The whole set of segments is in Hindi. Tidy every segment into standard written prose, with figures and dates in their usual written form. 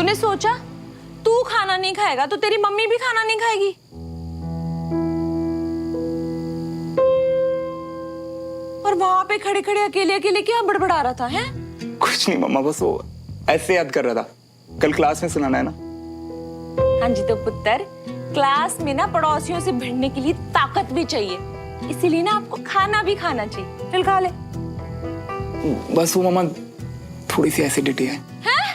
तूने सोचा तू खाना नहीं खाएगा तो तेरी मम्मी भी खाना नहीं खाएगी? और वहां पे खड़े खड़े अकेले अकेले क्या बड़बड़ा रहा था? है कुछ नहीं मम्मा, बस वो ऐसे याद कर रहा था, कल क्लास में सुनाना है ना। हाँ जी, तो पुत्र क्लास में ना पड़ोसियों से भिड़ने के लिए ताकत भी चाहिए, इसीलिए ना आपको खाना भी खाना चाहिए। चल खा ले। बस वो मम्मा थोड़ी सी एसिडिटी है। हैं?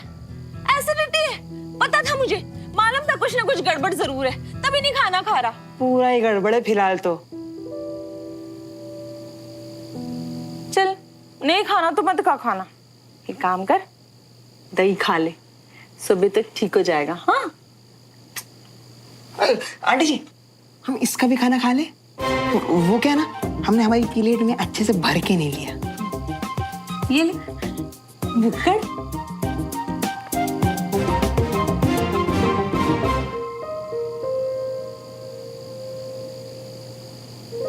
एसिडिटी है? पता था मुझे, मालूम था कुछ ना कुछ गड़बड़ जरूर है, तभी नहीं खाना खा रहा। पूरा ही गड़बड़ है फिलहाल तो। चल नहीं खाना तो मत खा खाना, एक काम कर दही खा ले, सुबह तक ठीक हो जाएगा। हाँ आंटी जी, हम इसका भी खाना खा ले। वो क्या ना, हमने हमारी प्लेट में अच्छे से भर के नहीं लिया। ये ले भुक्कड़।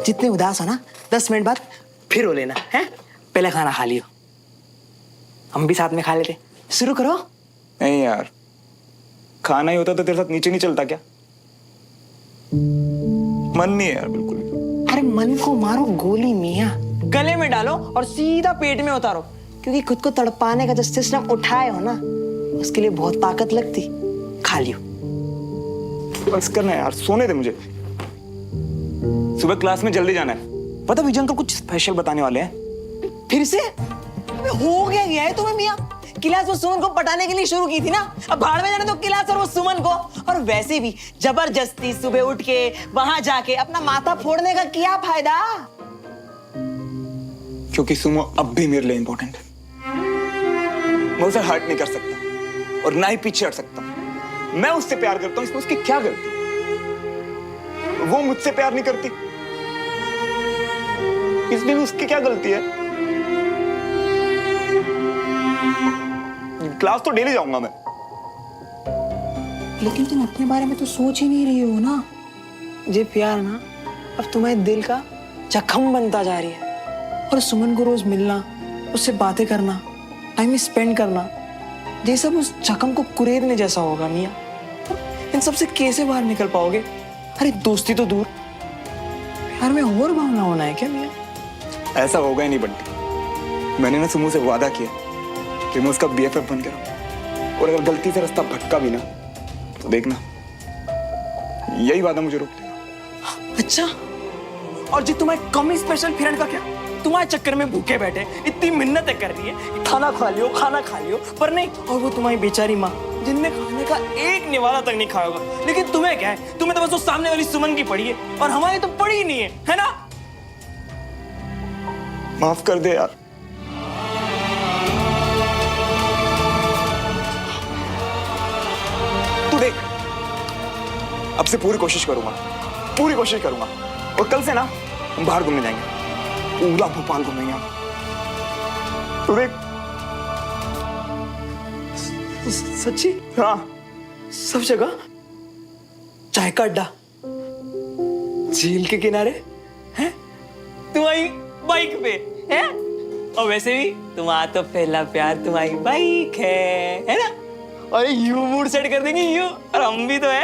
जितने उदास हो ना 10 मिनट बाद फिर हो लेना है। पहले खाना खा लियो, हम भी साथ में खा लेते। शुरू करो। नहीं यार, खाना ही होता तो तेरे साथ नीचे नहीं चलता क्या? मन नहीं है यार बिल्कुल। अरे मन को मारो गोली मियां, गले में डालो और सीधा पेट में उतारो, क्योंकि खुद को तड़पाने का जो सिस्टम उठाए हो ना, उसके लिए बहुत ताकत लगती। खा लियो। बस करना है यार, सोने दे मुझे, सुबह क्लास में जल्दी जाना है। पता विजय अंकल कुछ स्पेशल बताने वाले हैं। फिर से हो गया है तुम्हें मियां? क्लास वो सुमन को पटाने के लिए शुरू की थी ना, अब भाड़ में जाने दो क्लास और वो सुमन को। और वैसे भी जबरदस्ती सुबह उठ के वहां जाके अपना माथा फोड़ने का क्या फायदा? क्योंकि सुमो अब भी मेरे लिए इंपॉर्टेंट है। मैं उसे हर्ट नहीं कर सकता और ना ही पीछे हट सकता। मैं उससे प्यार करता हूं, इसमें उसकी क्या गलती? वो मुझसे प्यार नहीं करती, इसमें उसकी क्या गलती है? क्लास तो डेली जाऊंगा मैं। लेकिन तुम अपने बारे में तो सोच ही नहीं रही हो ना। ये प्यार ना अब तुम्हारे दिल का जख्म बनता जा रही है। और सुमन को रोज मिलना, उससे बातें करना, टाइम स्पेंड करना, ये सब उस जख्म को कुरेदने जैसा होगा मियां। इन सब से कैसे बाहर निकल पाओगे? अरे दोस्ती तो दूर, प्यार में और भावना होना है क्या मियां? ऐसा होगा ही नहीं बंटी। मैंने ना सुमो से वादा किया कि मैं उसका BFF बन के रहूं, और अगर गलती से रास्ता भटका भी ना तो देखना, यही वादा मुझे रोक देगा। अच्छा, और जी तुम्हारे कमी स्पेशल फ्रेंड का क्या? तुम्हारे चक्कर में भूखे बैठे इतनी मिन्नतें कर रही है, खाना खा लियो, पर नहीं। और वो तुम्हारी बेचारी माँ जिनने खाने का एक निवाला तक नहीं खाया होगा। लेकिन तुम्हें क्या है, तुम्हें तो बस वो सामने वाली सुमन की पड़ी है, और हमारी तो पड़ी ही नहीं है ना? माफ कर दे यार। तू देख, अब से पूरी कोशिश करूंगा, और कल से ना हम बाहर घूमने जाएंगे, पूरा भोपाल घूमेंगे हम। तू देख। सच्ची? हाँ, सब जगह चाय का अड्डा, झील के किनारे, हैं? तुम्हारी बाइक पे, हैं? और वैसे भी तुम्हारा तो पहला प्यार तुम्हारी बाइक है ना? और यू मूड सेट कर देंगे यू, और हम भी तो है।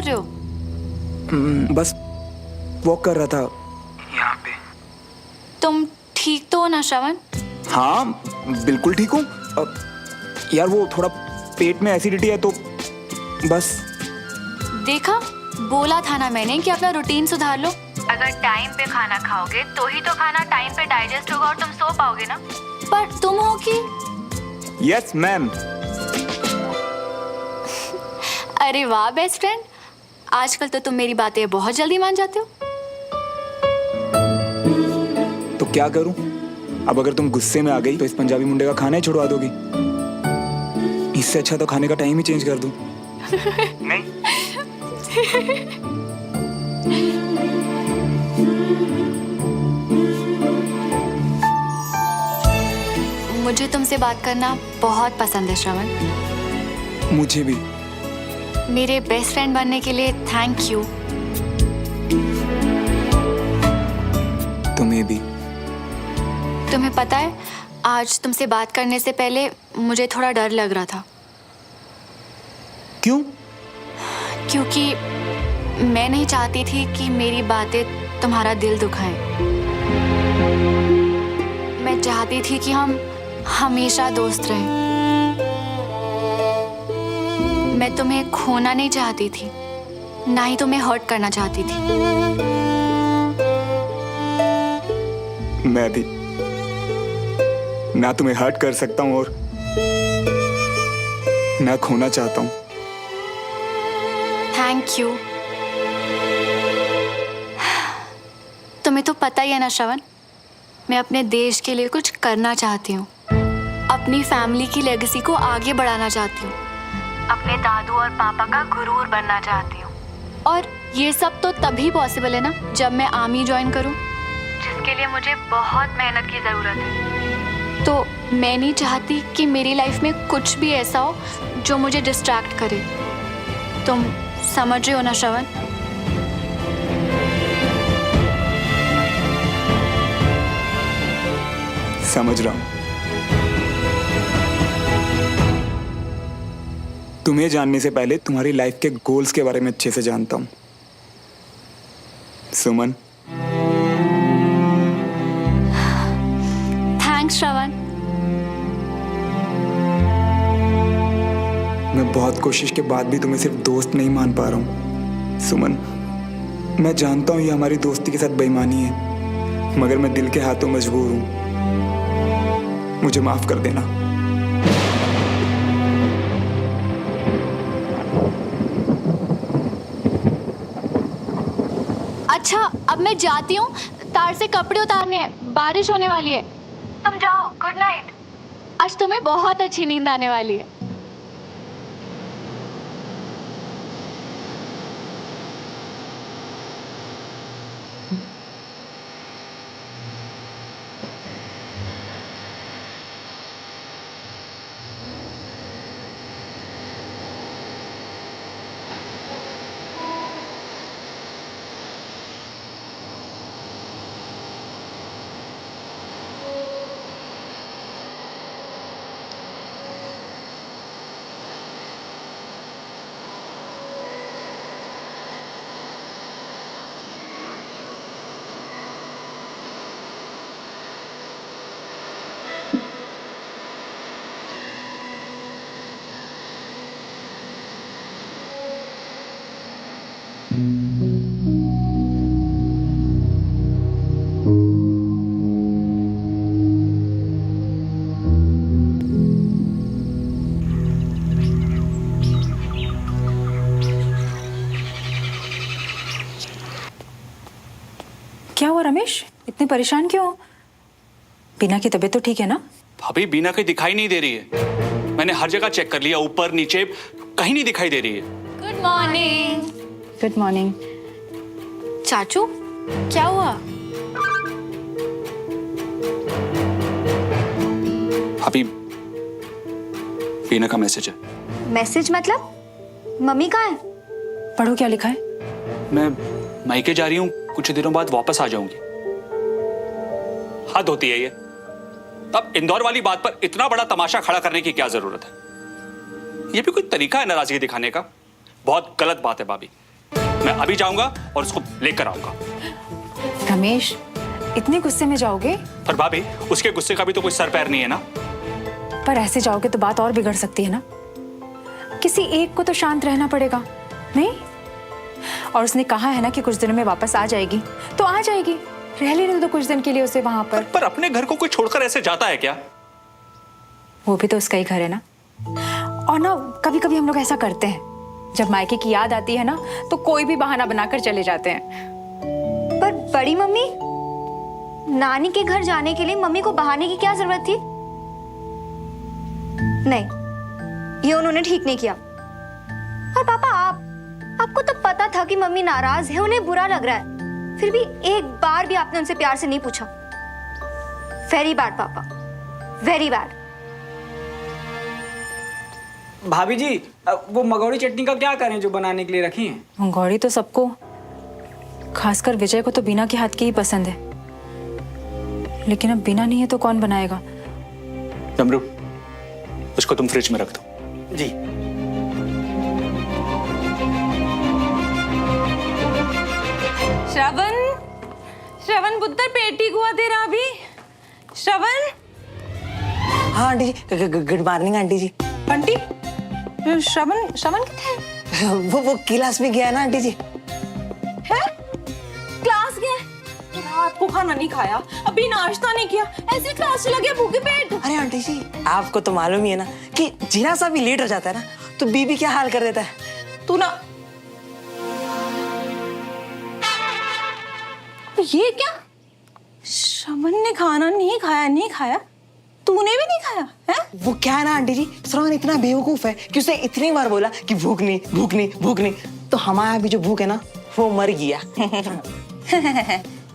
रहे हो? बस वॉक कर रहा था यहाँ पे। तुम ठीक तो हो ना श्रवण? हाँ बिल्कुल ठीक हूँ। यार वो थोड़ा पेट में एसिडिटी है तो बस। देखा, बोला था ना मैंने कि अपना रूटीन सुधार लो। अगर टाइम पे खाना खाओगे तो ही तो खाना टाइम पे डाइजेस्ट होगा और तुम सो पाओगे ना। पर तुम हो कि? Yes ma'am. अरे वाह बेस्ट फ्रेंड, आजकल तो तुम मेरी बातें बहुत जल्दी मान जाते हो। तो क्या करूं? अब अगर तुम गुस्से में आ गई तो इस पंजाबी मुंडे का खाना ही छुड़वा दोगी। इससे अच्छा तो खाने का टाइम ही चेंज कर दूं। नहीं। मुझे तुमसे बात करना बहुत पसंद है श्रवण। मुझे भी। मेरे बेस्ट फ्रेंड बनने के लिए थैंक यू। तुम्हें भी। तुम्हें पता है, आज तुमसे बात करने से पहले मुझे थोड़ा डर लग रहा था। क्यों? क्योंकि मैं नहीं चाहती थी कि मेरी बातें तुम्हारा दिल दुखाएं। मैं चाहती थी कि हम हमेशा दोस्त रहें। मैं तुम्हें खोना नहीं चाहती थी, ना ही तुम्हें हर्ट करना चाहती थी। मैं भी ना तुम्हें हर्ट कर सकता हूं और ना खोना चाहता हूं। Thank you. तुम्हें तो पता ही है ना श्रवण, मैं अपने देश के लिए कुछ करना चाहती हूँ। अपनी फैमिली की लेगेसी को आगे बढ़ाना चाहती हूँ। अपने दादू और पापा का गुरूर बनना चाहती हूँ। और ये सब तो तभी पॉसिबल है ना जब मैं आर्मी ज्वाइन करूँ, जिसके लिए मुझे बहुत मेहनत की ज़रूरत है। तो मैं नहीं चाहती कि मेरी लाइफ में कुछ भी ऐसा हो जो मुझे डिस्ट्रैक्ट करे। तुम समझ रहे हो ना श्रवण? समझ रहा हूं। तुम्हें जानने से पहले तुम्हारी लाइफ के गोल्स के बारे में अच्छे से जानता हूं सुमन। थैंक्स श्रवण। मैं बहुत कोशिश के बाद भी तुम्हें सिर्फ दोस्त नहीं मान पा रहा हूं सुमन। मैं जानता हूं ये हमारी दोस्ती के साथ बेईमानी है, मगर मैं दिल के हाथों मजबूर हूं। मुझे माफ कर देना। अच्छा, अब मैं जाती हूँ, तार से कपड़े उतारने हैं, बारिश होने वाली है। तुम जाओ, गुड नाइट। आज तुम्हें बहुत अच्छी नींद आने वाली है। क्या हुआ रमेश, इतने परेशान क्यों हो? बीना की तबीयत तो ठीक है ना? भाभी बीना कहीं दिखाई नहीं दे रही है। मैंने हर जगह चेक कर लिया, ऊपर नीचे कहीं नहीं दिखाई दे रही है। Good morning. Good morning. चाचू, क्या हुआ? भाभी बीना का मैसेज है। मैसेज मतलब? मम्मी कहाँ है? पढ़ो क्या लिखा है। मैं मायके जा रही हूँ, कुछ दिनों बाद वापस आ जाऊंगी। हद होती है ये। तब इंदौर वाली बात पर इतना बड़ा तमाशा खड़ा करने की क्या जरूरत है? ये भी कोई तरीका है नाराजगी दिखाने का? बहुत गलत बात है भाभी। मैं अभी जाऊंगा और उसको लेकर आऊंगा। रमेश, इतने गुस्से में जाओगे? पर भाभी, उसके गुस्से का भी तो कोई सर पैर नहीं है ना। पर ऐसे जाओगे तो बात और बिगड़ सकती है ना। किसी एक को तो शांत रहना पड़ेगा, नहीं? और उसने कहा है ना कि कुछ दिनों में वापस आ जाएगी, तो आ जाएगी। रह लेने दो कुछ दिन के लिए उसे वहां पर। अपने घर को कोई छोड़कर ऐसे जाता है क्या? वो भी तो उसका ही घर है ना। और ना कभी कभी हम लोग ऐसा करते हैं, जब मायके की याद आती है ना तो कोई भी बहाना बनाकर चले जाते हैं। पर बड़ी मम्मी, नानी के घर जाने के लिए मम्मी को बहाने की क्या जरूरत थी? नहीं, ये उन्होंने ठीक नहीं किया। और पापा, आपको तो पता था कि मम्मी नाराज है, उन्हें बुरा लग रहा है, फिर भी एक बार भी आपने उनसे प्यार से नहीं पूछा। वेरी बैड पापा, वेरी बैड। भाभी जी, वो मगोड़ी चटनी का क्या करें जो बनाने के लिए रखी है? मंगौड़ी तो सबको, खासकर विजय को तो बिना के हाथ की ही पसंद है। लेकिन अब बिना नहीं है तो कौन बनाएगा? डमरू, उसको तुम फ्रिज में रख दो। जी। श्रवण, श्रवण पुत्र, पेटी गुआ तेरा अभी। श्रवण। हाँ आंटी जी, गुड मॉर्निंग आंटी जी। बंटी, श्रवण, श्रवण किथे है? वो क्लास में गया ना आंटी जी। है? क्लास गया? रात को खाना नहीं खाया, अभी नाश्ता नहीं किया, ऐसे क्लास चला गया भूखे पेट। अरे आंटी जी, आपको तो मालूम ही है ना कि जीना सा भी लेट हो जाता है ना तो बीबी क्या हाल कर देता है। तू ना, ये क्या? श्रवण ने खाना नहीं खाया, नहीं खाया, तूने भी नहीं खाया है? वो क्या है ना आंटी जी, श्रवण इतना बेवकूफ है कि उसे इतनी बार बोला कि भूख नहीं भूख नहीं भूख नहीं, तो हमारा भी जो भूख है ना वो मर गया।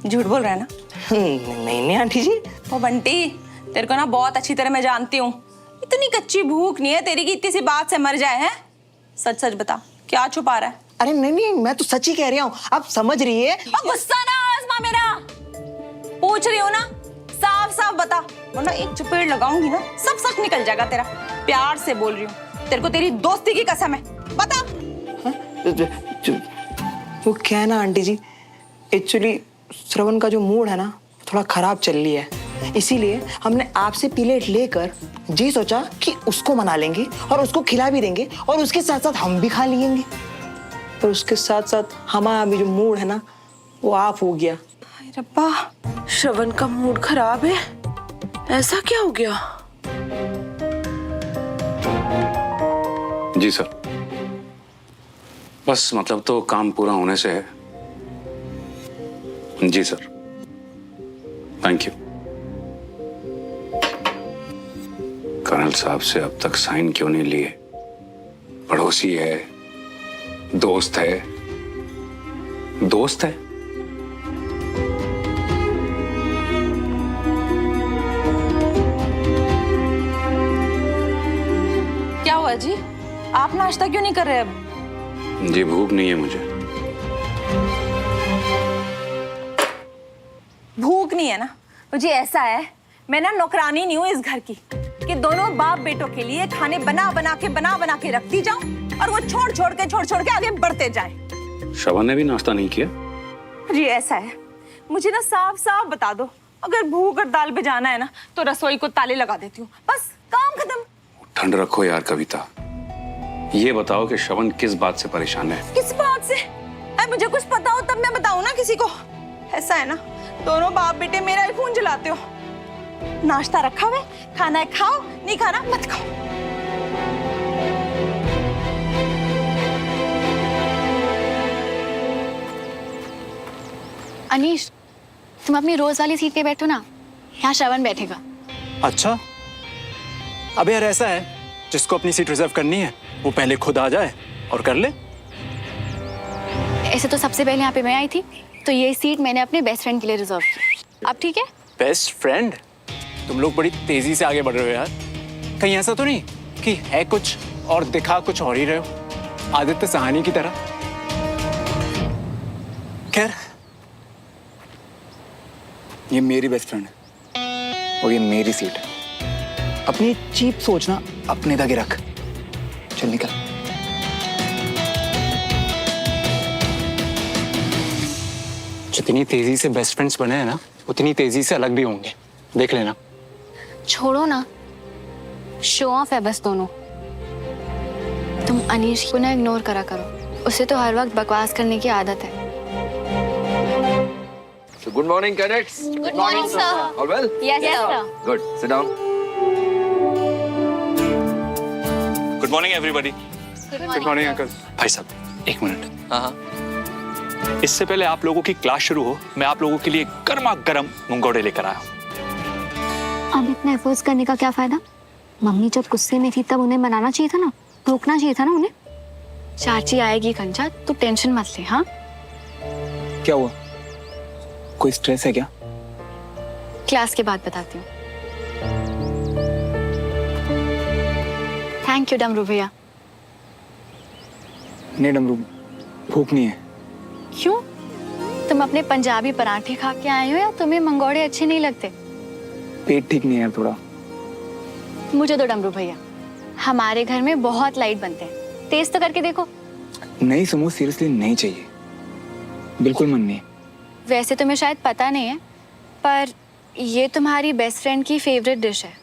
झूठ बोल रहा है ना? नहीं नहीं आंटी जी। ओ बंटी, तेरे को ना बहुत अच्छी तरह मैं जानती हूँ, इतनी कच्ची भूख नहीं है तेरी की इतनी सी बात से मर जाए। है सच सच बता, क्या छुपा रहा है? अरे नहीं नहीं, मैं तो सच ही कह रहा हूँ, आप समझ रही है। गुस्सा ना आजमा मेरा, पूछ रही हूँ ना, साफ साफ बता, वरना एक चपेट लगाऊंगी ना सब सच निकल जाएगा तेरा। प्यार से बोल रही हूँ, तेरे को तेरी दोस्ती की कसम है, बता। वो क्या है ना आंटी जी, एक्चुअली श्रवण का जो मूड है ना थोड़ा खराब चल रही है, इसीलिए हमने आपसे प्लेट लेकर जी सोचा कि उसको मना लेंगे और उसको खिला भी देंगे और उसके साथ साथ हम भी खा लेंगे। और उसके साथ साथ हमारा भी जो मूड है ना वो ऑफ हो गया। रब्बा, श्रवण का मूड खराब है, ऐसा क्या हो गया? जी सर, बस मतलब तो काम पूरा होने से है। जी सर, थैंक यू। कर्नल साहब से अब तक साइन क्यों नहीं लिए? पड़ोसी है, दोस्त है, दोस्त है। क्या हुआ जी, आप नाश्ता क्यों नहीं कर रहे अब? जी भूख नहीं है मुझे। भूख नहीं है ना? मुझे ऐसा है, मैं ना नौकरानी नहीं हूँ इस घर की कि दोनों बाप बेटों के लिए खाने बना बना के रखती जाऊं और वो छोड़ छोड़ के आगे बढ़ते जाएं। श्रवण ने भी नाश्ता नहीं किया? जी ऐसा है, मुझे ना साफ साफ बता दो, अगर भूख और दाल पे जाना है ना तो रसोई को ताले लगा देती हूँ, बस काम खत्म। ठंड रखो यार कविता, ये बताओ कि श्रवण किस बात से परेशान है? किस बात से? मुझे कुछ पता हो तब मैं बताऊं ना किसी को। ऐसा है ना, दोनों बाप बेटे मेरा ही खून जलाते हो। नाश्ता रखा हुआ है, खाना है खाओ, नहीं खाना मत खाओ। अनीश, तुम अपनी रोज वाली सीट पे बैठो ना, यहाँ श्रवण बैठेगा। अच्छा, अब यार ऐसा है, जिसको अपनी सीट रिजर्व करनी है वो पहले खुद आ जाए और कर ले। ऐसे तो सबसे पहले यहाँ पे मैं आई थी, तो ये सीट मैंने अपने बेस्ट फ्रेंड के लिए रिजर्व की। अब ठीक है? Best friend? तुम लोग बड़ी तेजी से आगे बढ़ रहे हो यार। कहीं ऐसा तो नहीं कि है कुछ और दिखा कुछ और ही रहे हो, आदित्य सहानी की तरह? खैर, ये मेरी बेस्ट फ्रेंड है और ये मेरी सीट है। अपनी चीप सोचना अपने तक ही रख। चल निकल। जितनी तेजी से बेस्ट फ्रेंड्स बने हैं ना, उतनी तेजी से अलग भी होंगे, देख लेना। छोड़ो ना, शो ऑफ है बस दोनों। तुम अनीश को ना इग्नोर करा करो, उसे तो हर वक्त बकवास करने की आदत है। So good morning, cadets. Good morning sir. All well? Yes sir. Good. Sit down. Good morning everybody. Good morning uncle. भाई साहब एक मिनट। हाँ हाँ। इससे पहले आप लोगों की क्लास शुरू हो, मैं आप लोगों के लिए गर्मा गर्म मंगोड़े लेकर आया हूँ। अब इतना एफर्ट्स करने का क्या फायदा? मम्मी जब गुस्से में थी तब उन्हें मनाना चाहिए था ना, रोकना चाहिए था ना उन्हें। चाची आएगी कंचा, तू टेंशन मत ले। हाँ, क्या हुआ? कोई स्ट्रेस है क्या? क्लास के बाद बताती हूँ। थैंक यू डमरू भैया। नहीं डमरू, भूख नहीं है। क्यों? तुम अपने पंजाबी पराठे खा के आए हो या तुम्हें मंगोड़े अच्छे नहीं लगते? पेट ठीक नहीं है थोड़ा। मुझे तो डमरू भैया, हमारे घर में बहुत लाइट बनते हैं, टेस्ट तो करके देखो। नहीं सुमो, सीरियसली नहीं चाहिए, बिल्कुल मन नहीं। वैसे तुम्हें शायद पता नहीं है, पर ये तुम्हारी बेस्ट फ्रेंड की फेवरेट डिश है।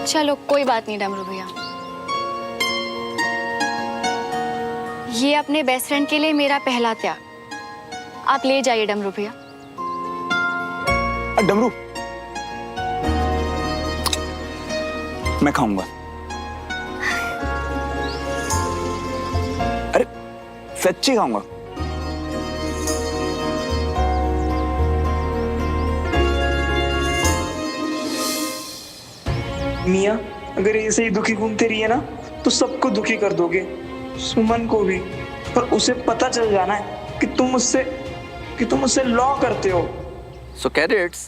चलो कोई बात नहीं डमरू भैया, ये अपने बेस्ट फ्रेंड के लिए मेरा पहला त्याग। आप ले जाइए डमरू भैया। डमरू, मैं खाऊंगा। अरे सच्ची खाऊंगा। मियाँ, अगर ऐसे ही दुखी घूमते रहिए ना तो सबको दुखी कर दोगे, सुमन को भी। पर उसे पता चल जाना है कि तुम मुझसे लॉ करते हो। So cadets,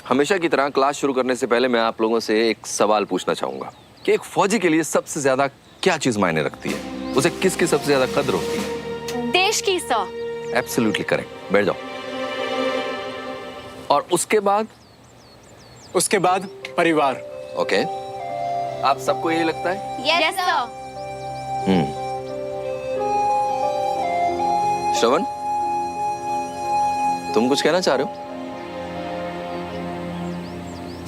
हमेशा की तरह क्लास शुरू करने से पहले मैं आप लोगों से एक सवाल पूछना चाहूंगा कि एक फौजी के लिए सबसे ज्यादा क्या चीज मायने रखती है? उसे किसकी सबसे ज्यादा कद्र होती है? देश की सर। Absolutely correct. बैठ जाओ। और उसके बाद? उसके बाद परिवार। ओके, आप सबको यही लगता है? Yes sir. श्रवण, तुम कुछ कहना चाह रहे हो?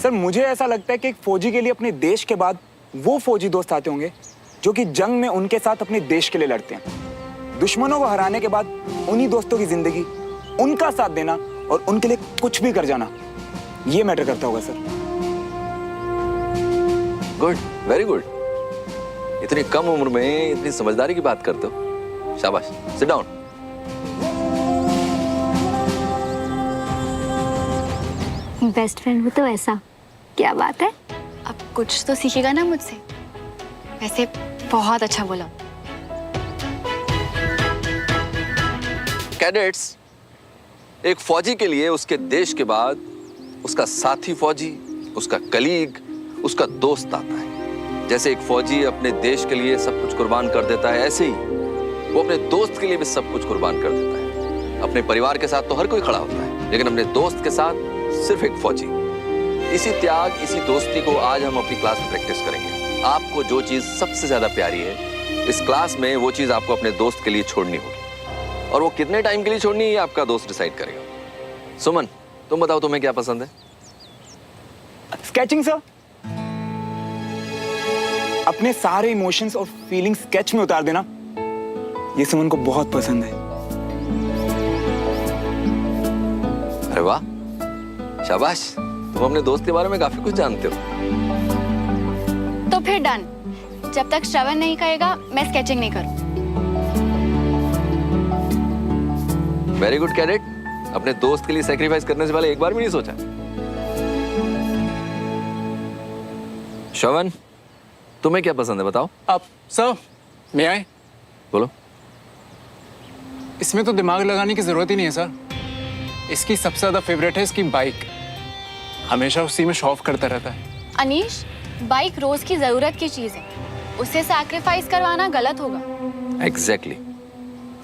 सर मुझे ऐसा लगता है कि एक फौजी के लिए अपने देश के बाद वो फौजी दोस्त आते होंगे जो कि जंग में उनके साथ अपने देश के लिए लड़ते हैं। दुश्मनों को हराने के बाद उन्हीं दोस्तों की जिंदगी, उनका साथ देना और उनके लिए कुछ भी कर जाना, ये मैटर करता होगा सर। Good, very good. इतनी कम उम्र में इतनी समझदारी की बात करते हो, शाबाश। Sit down. बेस्ट फ्रेंड हो तो ऐसा, क्या बात है? अब कुछ तो सीखेगा ना मुझसे। वैसे बहुत अच्छा बोला। कैडेट्स, एक फौजी के लिए उसके देश के बाद उसका साथी फौजी, उसका कलीग, उसका दोस्त आता है। जैसे एक फौजी अपने देश के लिए सब कुछ कुर्बान कर देता है, ऐसे ही वो अपने दोस्त के लिए भी सब कुछ कुर्बान कर देता है। अपने परिवार के साथ तो हर कोई खड़ा होता है, लेकिन अपने दोस्त के साथ सिर्फ एक फौजी। इसी त्याग, इसी दोस्ती को आज हम अपनी क्लास में प्रैक्टिस करेंगे। आपको जो चीज सबसे ज्यादा प्यारी है इस क्लास में, वो चीज आपको अपने दोस्त के लिए छोड़नी होगी, और वो कितने टाइम के लिए छोड़नी है ये आपका दोस्त डिसाइड करेगा। सुमन, तुम बताओ तुम्हें क्या पसंद है? Sketching sir. अपने सारे इमोशंस और फीलिंग्स स्केच में उतार देना, ये सुमन को बहुत पसंद है। अरे वाह, शाबाश। तुम अपने दोस्त के बारे में काफी कुछ जानते हो। तो फिर डन। जब तक श्रवण नहीं कहेगा मैं स्केचिंग नहीं करूं। Very good cadet. अपने दोस्त के लिए सैक्रिफाइस करने से पहले एक बार भी नहीं सोचा। श्रवण, तुम्हें क्या पसंद है बताओ? आप सर, मैं आए? बोलो। इसमें तो दिमाग लगाने की जरूरत ही नहीं है सर। इसकी सबसे ज्यादा फेवरेट है इसकी बाइक। हमेशा उसी में शो ऑफ करता रहता है। अनीश, बाइक रोज की जरूरत की चीज है, उसे सैक्रिफाइस करवाना गलत होगा। एग्जैक्टली।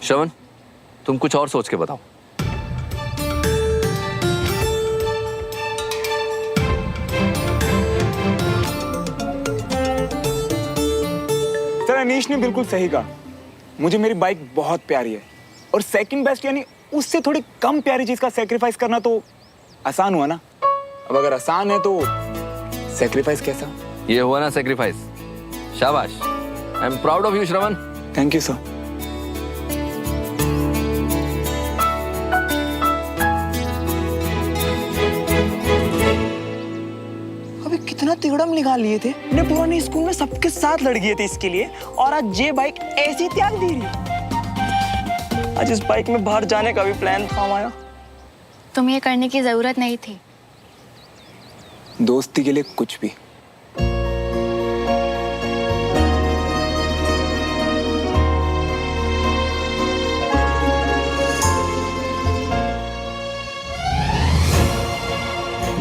श्रवण, तुम कुछ और सोच के बताओ। सर सर अनीश ने बिल्कुल सही कहा, मुझे मेरी बाइक बहुत प्यारी है और सेकंड बेस्ट यानी उससे थोड़ी कम प्यारी चीज का सेक्रीफाइस करना तो आसान हुआ ना। अब अगर आसान है तो सेक्रीफाइस कैसा? ये हुआ ना सेक्रीफाइस। शाबाश, I am proud of you Shravan. Thank you sir. अबे कितना तिगड़म निकाल लिए थे, ने पुराने स्कूल में सबके साथ लड़ गए थे इसके लिए, और आज ये बाइक ऐसी त्याग दे रही है। आज इस बाइक में बाहर जाने का भी प्लान था हमारा। तुम्हें ये करने की जरूरत नहीं थी। दोस्ती के लिए कुछ भी।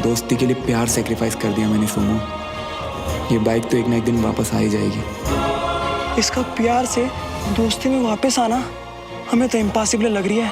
दोस्ती के लिए प्यार सेक्रीफाइस कर दिया मैंने सुमो। ये बाइक तो एक ना एक दिन वापस आ ही जाएगी। इसका प्यार से दोस्ती में वापस आना हमें तो इम्पॉसिबल लग रही है।